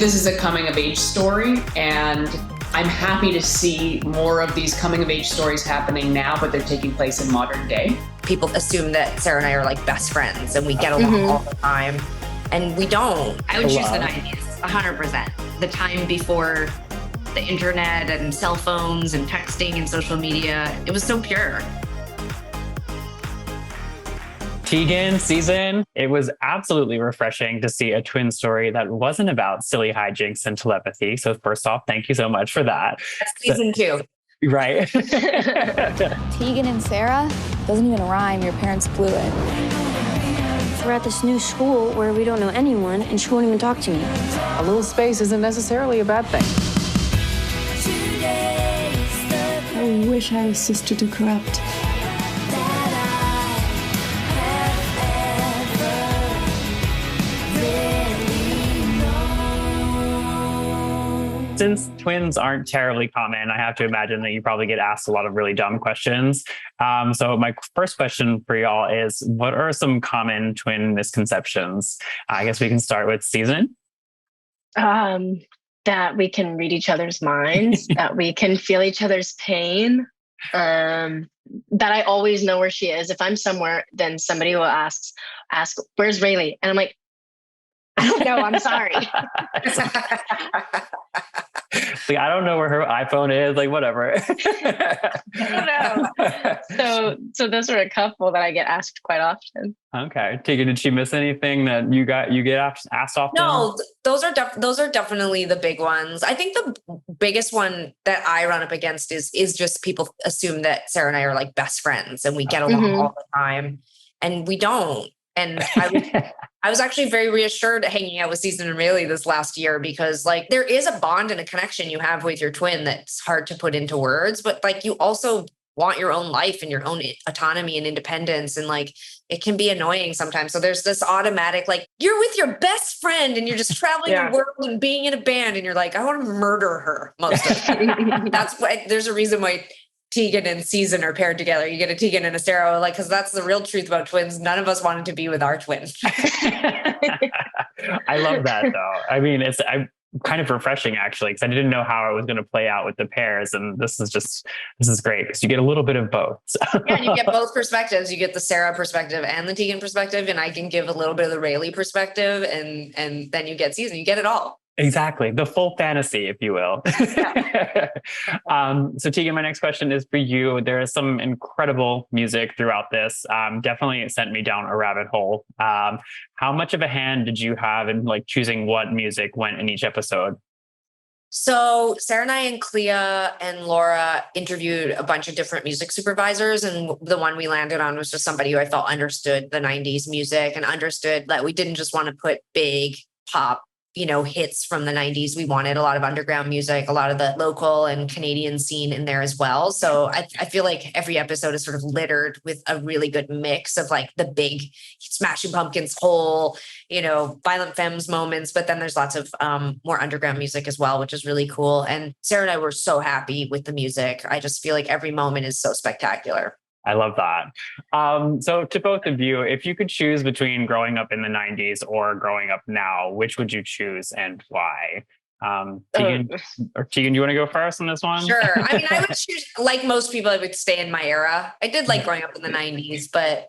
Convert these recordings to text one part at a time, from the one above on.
this is a coming of age story, and I'm happy to see more of these coming of age stories happening now, but they're taking place in modern day. People assume that Sara and I are like best friends and we get along all the time, and we don't. I would choose the 90s, 100%. The time before the internet and cell phones and texting and social media. It was so pure. Tegan, Seazynn, it was absolutely refreshing to see a twin story that wasn't about silly hijinks and telepathy. So first off, thank you so much for that. That's season 2. Right. Tegan and Sara doesn't even rhyme. Your parents blew it. We're at this new school where we don't know anyone, and she won't even talk to me. A little space isn't necessarily a bad thing. I wish I was sister to corrupt. Since twins aren't terribly common, I have to imagine that you probably get asked a lot of really dumb questions. So my first question for y'all is, what are some common twin misconceptions? I guess we can start with Seazynn. That we can read each other's minds, that we can feel each other's pain, that I always know where she is. If I'm somewhere, then somebody will ask, where's Railey? And I'm like, I don't know, I'm sorry. Like, I don't know where her iPhone is, like, whatever. I don't know. So those are a couple that I get asked quite often. Okay. Tegan, did she miss anything that you get asked often? No, those are definitely the big ones. I think the biggest one that I run up against is just people assume that Sara and I are like best friends and we get along all the time, and we don't. And I was actually very reassured hanging out with Seazynn and Railey this last year, because like there is a bond and a connection you have with your twin that's hard to put into words, but like you also want your own life and your own autonomy and independence. And like, it can be annoying sometimes. So there's this automatic, like you're with your best friend and you're just traveling the world and being in a band. And you're like, I want to murder her most of the time. That's why there's a reason why Tegan and Seazynn are paired together. You get a Tegan and a Sara, like, because that's the real truth about twins. None of us wanted to be with our twin. I love that though. I mean, it's kind of refreshing actually, because I didn't know how it was going to play out with the pairs, and this is great because you get a little bit of both. So. Yeah, and you get both perspectives. You get the Sara perspective and the Tegan perspective, and I can give a little bit of the Railey perspective, and then you get Seazynn. You get it all. Exactly. The full fantasy, if you will. Yeah. So Tegan, my next question is for you. There is some incredible music throughout this. Definitely it sent me down a rabbit hole. How much of a hand did you have in like choosing what music went in each episode? So Sara and I and Clea and Laura interviewed a bunch of different music supervisors. And the one we landed on was just somebody who I felt understood the 90s music and understood that we didn't just want to put big pop hits from the 90s. We wanted a lot of underground music, a lot of the local and Canadian scene in there as well. So I feel like every episode is sort of littered with a really good mix of like the big Smashing Pumpkins whole, Violent Femmes moments, but then there's lots of more underground music as well, which is really cool. And Sara and I were so happy with the music. I just feel like every moment is so spectacular. I love that. So to both of you, if you could choose between growing up in the 90s or growing up now, which would you choose and why? Tegan, do you want to go first on this one? Sure. I mean, I would choose, like most people, I would stay in my era. I did like growing up in the 90s, but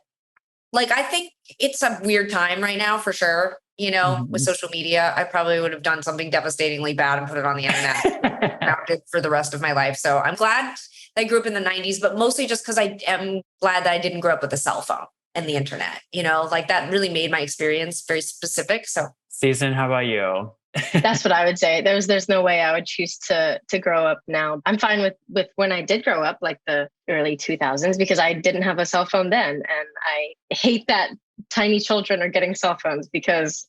like, I think it's a weird time right now for sure. With social media, I probably would have done something devastatingly bad and put it on the internet for the rest of my life. So I'm glad I grew up in the 90s, but mostly just because I am glad that I didn't grow up with a cell phone and the internet, like that really made my experience very specific. So Seazynn, how about you? That's what I would say. There's no way I would choose to grow up now. I'm fine with when I did grow up, like the early 2000s, because I didn't have a cell phone then. And I hate that tiny children are getting cell phones, because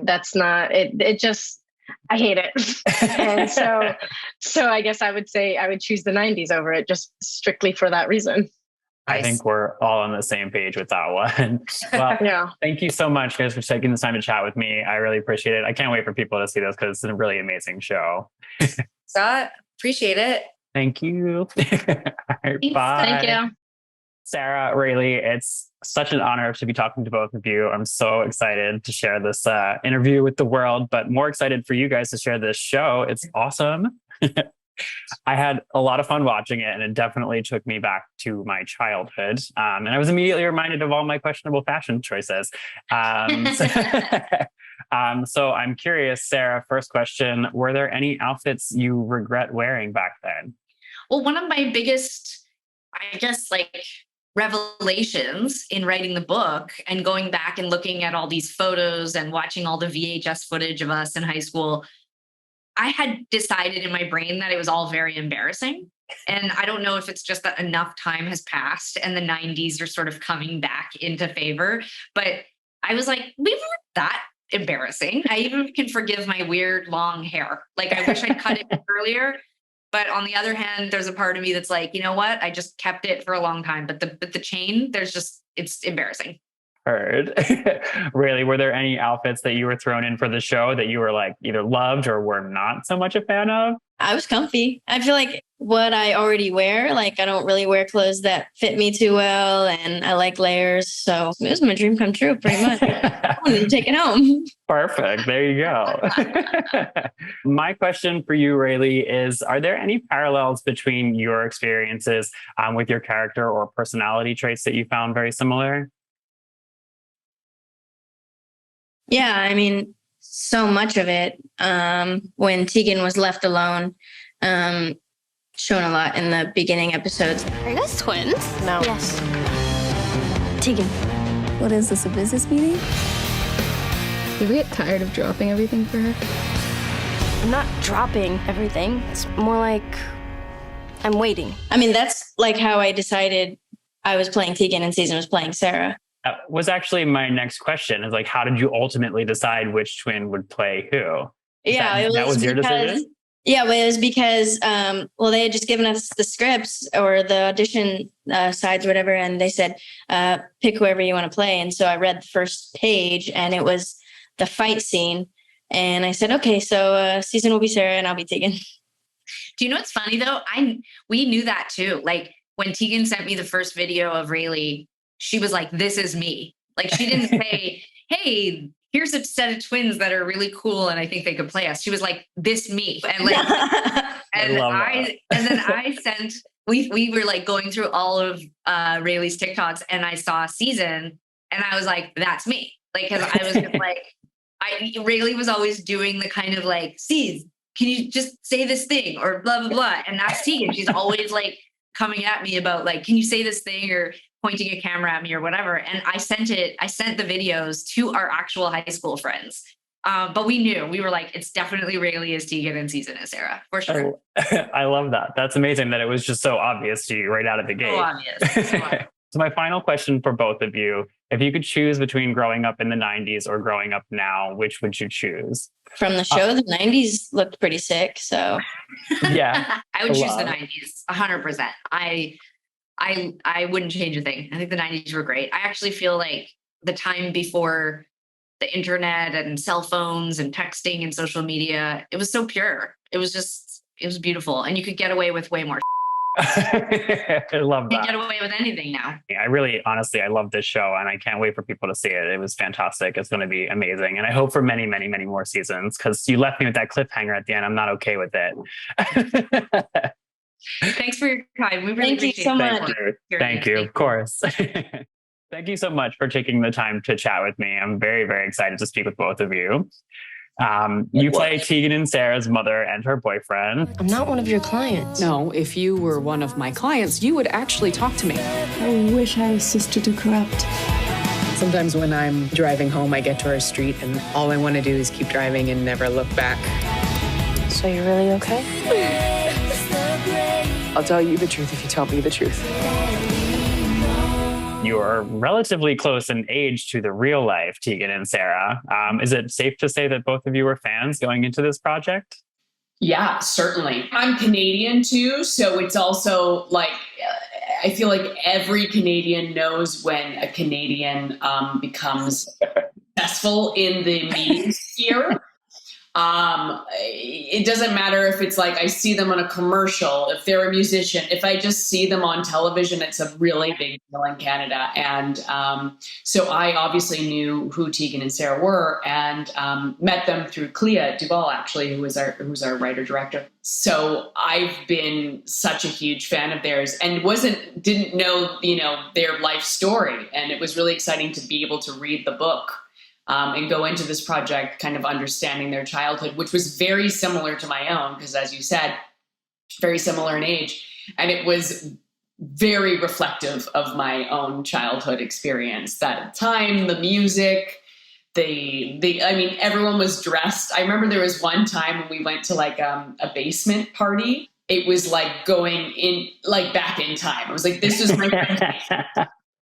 that's not it. It just, I hate it. And so I guess I would say I would choose the 90s over it, just strictly for that reason. I think we're all on the same page with that one. Well, Thank you so much, guys, for taking the time to chat with me. I really appreciate it. I can't wait for people to see this because it's a really amazing show. Appreciate it. Thank you. All right, bye. Thank you. Sara, Railey, it's such an honor to be talking to both of you. I'm so excited to share this interview with the world, but more excited for you guys to share this show. It's awesome. I had a lot of fun watching it, and it definitely took me back to my childhood. And I was immediately reminded of all my questionable fashion choices. So I'm curious, Sara, first question, were there any outfits you regret wearing back then? Well, one of my biggest, I guess, like revelations in writing the book and going back and looking at all these photos and watching all the VHS footage of us in high school, I had decided in my brain that it was all very embarrassing. And I don't know if it's just that enough time has passed and the 90s are sort of coming back into favor, but I was like, we weren't that embarrassing. I even can forgive my weird long hair. Like, I wish I'd cut it earlier. But on the other hand, there's a part of me that's like, you know what? I just kept it for a long time. But the chain, it's embarrassing. Heard. Really, were there any outfits that you were thrown in for the show that you were like either loved or were not so much a fan of? I was comfy. I feel like what I already wear, like I don't really wear clothes that fit me too well, and I like layers. So it was my dream come true, pretty much. I wanted to take it home. Perfect. There you go. My question for you, Railey, is, are there any parallels between your experiences with your character or personality traits that you found very similar? Yeah, I mean, so much of it. When Tegan was left alone, shown a lot in the beginning episodes. Are you guys twins? No. Yes. Tegan. What is this, a business meeting? Did we get tired of dropping everything for her? I'm not dropping everything. It's more like I'm waiting. I mean, that's like how I decided I was playing Tegan and Seazynn was playing Sara. That was actually my next question, is like, how did you ultimately decide which twin would play who? That was your decision? Yeah, well, it was because, they had just given us the scripts or the audition sides or whatever, and they said, pick whoever you want to play. And so I read the first page, and it was the fight scene. And I said, okay, so Seazynn will be Sara and I'll be Tegan. Do you know what's funny, though? We knew that, too. Like, when Tegan sent me the first video of Railey, she was like, this is me. Like, she didn't say, hey, here's a set of twins that are really cool and I think they could play us. She was like, this me. And like, we were like going through all of Railey's TikToks, and I saw Seazynn and I was like, that's me. Like, cause I was just like, Railey was always doing the kind of like, Seaz, can you just say this thing or blah, blah, blah. And that's Tegan. She's always like coming at me about like, can you say this thing or pointing a camera at me or whatever. And I sent the videos to our actual high school friends. But we knew, we were like, it's definitely Railey as Tegan and Seazynn as Sara, for sure. I love that. That's amazing that it was just so obvious to you right out of the gate. So obvious. So my final question for both of you, if you could choose between growing up in the 90s or growing up now, which would you choose? From the show, the 90s looked pretty sick. So yeah, I would choose the 90s 100%. I wouldn't change a thing. I think the 90s were great. I actually feel like the time before the internet and cell phones and texting and social media, it was so pure. It was beautiful. And you could get away with way more. I love that. You can get away with anything now. Honestly, I love this show and I can't wait for people to see it. It was fantastic. It's going to be amazing. And I hope for many, many, many more seasons, because you left me with that cliffhanger at the end. I'm not okay with it. Thanks for your time. We really appreciate it so much. Thank you. Of course. Thank you so much for taking the time to chat with me. I'm very, very excited to speak with both of you. You play Tegan and Sara's mother and her boyfriend. I'm not one of your clients. No, if you were one of my clients, you would actually talk to me. I wish I was sister to corrupt. Sometimes when I'm driving home, I get to our street and all I want to do is keep driving and never look back. So you're really okay? I'll tell you the truth if you tell me the truth. You're relatively close in age to the real life Tegan and Sara. Is it safe to say that both of you were fans going into this project? Yeah, certainly. I'm Canadian too, so it's also like, I feel like every Canadian knows when a Canadian becomes successful in the media sphere. It doesn't matter if it's like I see them on a commercial, if they're a musician, if I just see them on television, it's a really big deal in Canada. And so I obviously knew who Tegan and Sara were, and met them through Clea Duval, actually, who's our writer-director. So I've been such a huge fan of theirs, and didn't know, their life story. And it was really exciting to be able to read the book. And go into this project kind of understanding their childhood, which was very similar to my own, because as you said, very similar in age. And it was very reflective of my own childhood experience. That time, the music, everyone was dressed. I remember there was one time when we went to like a basement party. It was like going in, like back in time. I was like, this is my friend's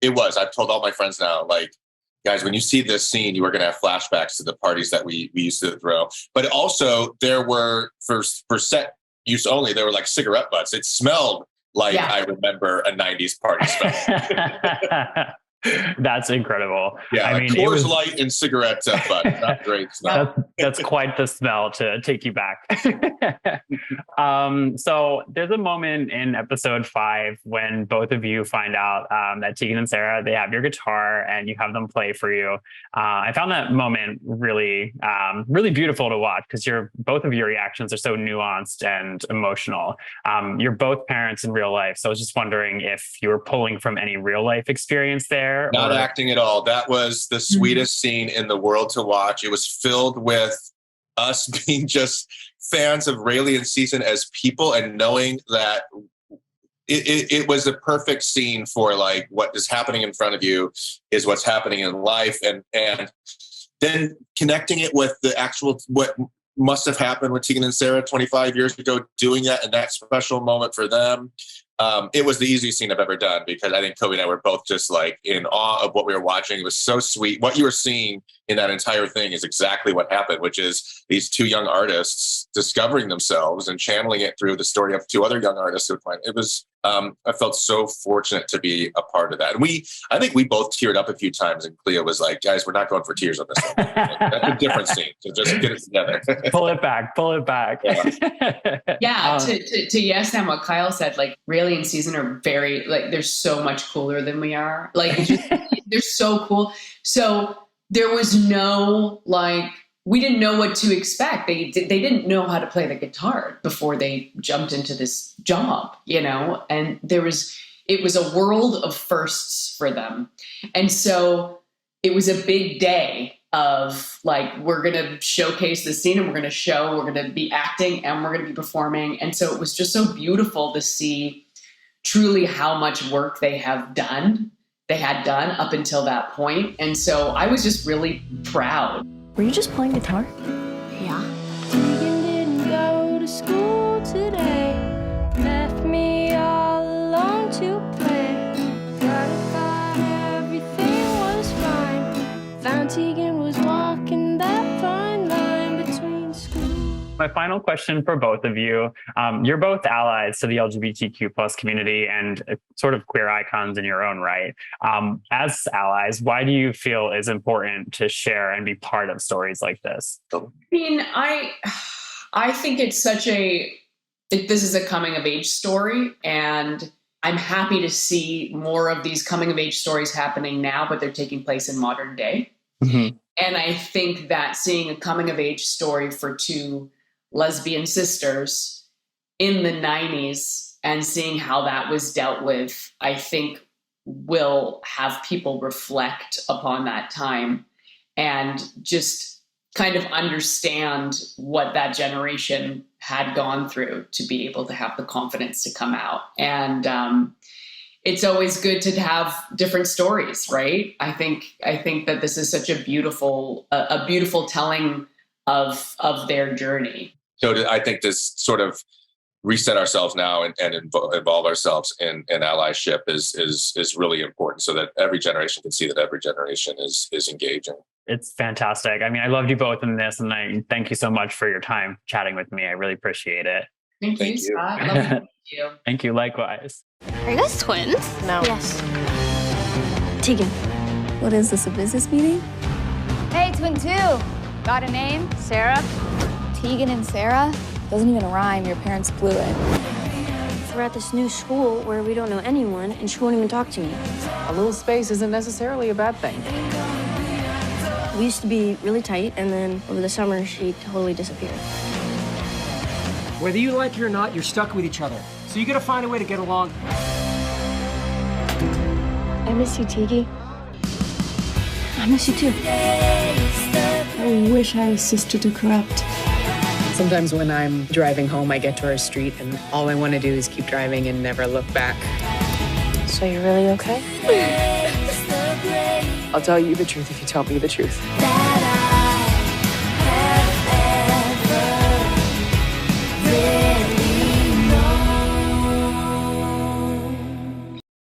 It was. I've told all my friends now, like, guys, when you see this scene, you are going to have flashbacks to the parties that we used to throw. But also, there were, for set use only, there were like cigarette butts. It smelled like I remember a 90s party smell. That's incredible. Yeah, I mean, Coors Light and cigarette butt. Not great smell. That's quite the smell to take you back. So there's a moment in episode 5 when both of you find out that Tegan and Sara, they have your guitar and you have them play for you. I found that moment really, really beautiful to watch, because both of your reactions are so nuanced and emotional. You're both parents in real life, so I was just wondering if you were pulling from any real life experience there. Not acting at all. That was the sweetest scene in the world to watch. It was filled with us being just fans of Railey and Seazynn as people, and knowing that it was a perfect scene for like what is happening in front of you is what's happening in life, and then connecting it with the actual what must have happened with Tegan and Sara 25 years ago, doing that in that special moment for them. It was the easiest scene I've ever done, because I think Cobie and I were both just like in awe of what we were watching. It was so sweet. What you were seeing in that entire thing is exactly what happened, which is these two young artists discovering themselves and channeling it through the story of two other young artists. It was, I felt so fortunate to be a part of that. And I think we both teared up a few times, and Clea was like, guys, we're not going for tears on this one. Like, that's a different scene. So just get it together. Pull it back. Yeah. To yes, and what Kyle said, like Railey and Seazynn are very, like, they're so much cooler than we are. Like, they're so cool. So there was no, like, we didn't know what to expect. They didn't know how to play the guitar before they jumped into this job, and it was a world of firsts for them. And so it was a big day of like, we're going to showcase the scene, and we're going to be acting, and we're going to be performing. And so it was just so beautiful to see truly how much work they had done up until that point. And so I was just really proud. Were you just playing guitar? Yeah. Tegan didn't go to school today. Left me all alone to play. Thought everything was fine. Found Tegan was walking that fine line between school. My final question for both of you. You're both allies to the LGBTQ plus community and sort of queer icons in your own right. As allies, why do you feel is important to share and be part of stories like this? I mean, I think this is a coming of age story, and I'm happy to see more of these coming of age stories happening now, but they're taking place in modern day. Mm-hmm. And I think that seeing a coming of age story for two lesbian sisters in the 90s and seeing how that was dealt with, I think will have people reflect upon that time and just kind of understand what that generation had gone through to be able to have the confidence to come out. And it's always good to have different stories, right? I think that this is such a beautiful telling of their journey. So I think this sort of reset ourselves now and involve ourselves in allyship is really important, so that every generation can see that every generation is engaging. It's fantastic. I mean, I loved you both in this, and I thank you so much for your time chatting with me. I really appreciate it. Thank you, Scott. Love to meet you. Thank you. Likewise. Are you guys twins? No. Yes. Tegan, what is this, a business meeting? Hey, twin two. Got a name? Sara? Tegan and Sara doesn't even rhyme. Your parents blew it. We're at this new school where we don't know anyone, and she won't even talk to me. A little space isn't necessarily a bad thing. We used to be really tight, and then over the summer, she totally disappeared. Whether you like it or not, you're stuck with each other. So you gotta find a way to get along. I miss you, Tiki. I miss you too. I wish I was sister to corrupt. Sometimes when I'm driving home, I get to our street and all I want to do is keep driving and never look back. So you're really okay? I'll tell you the truth if you tell me the truth.